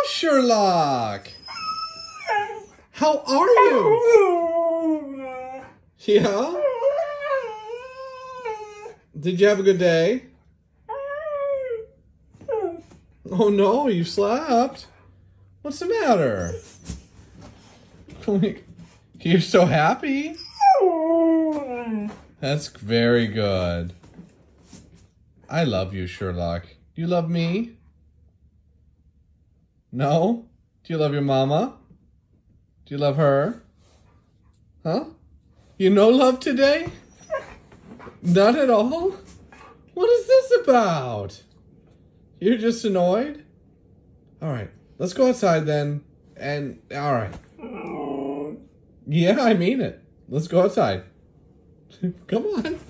Sherlock! How are you? Yeah? Did you have a good day? Oh no, you slept? What's the matter? You're so happy. That's very good. I love you, Sherlock. Do you love me? No? Do you love your mama? Do you love her? Huh? You no love today? Not at all? What is this about? You're just annoyed? Alright, let's go outside then. And, alright. Yeah, I mean it. Let's go outside. Come on.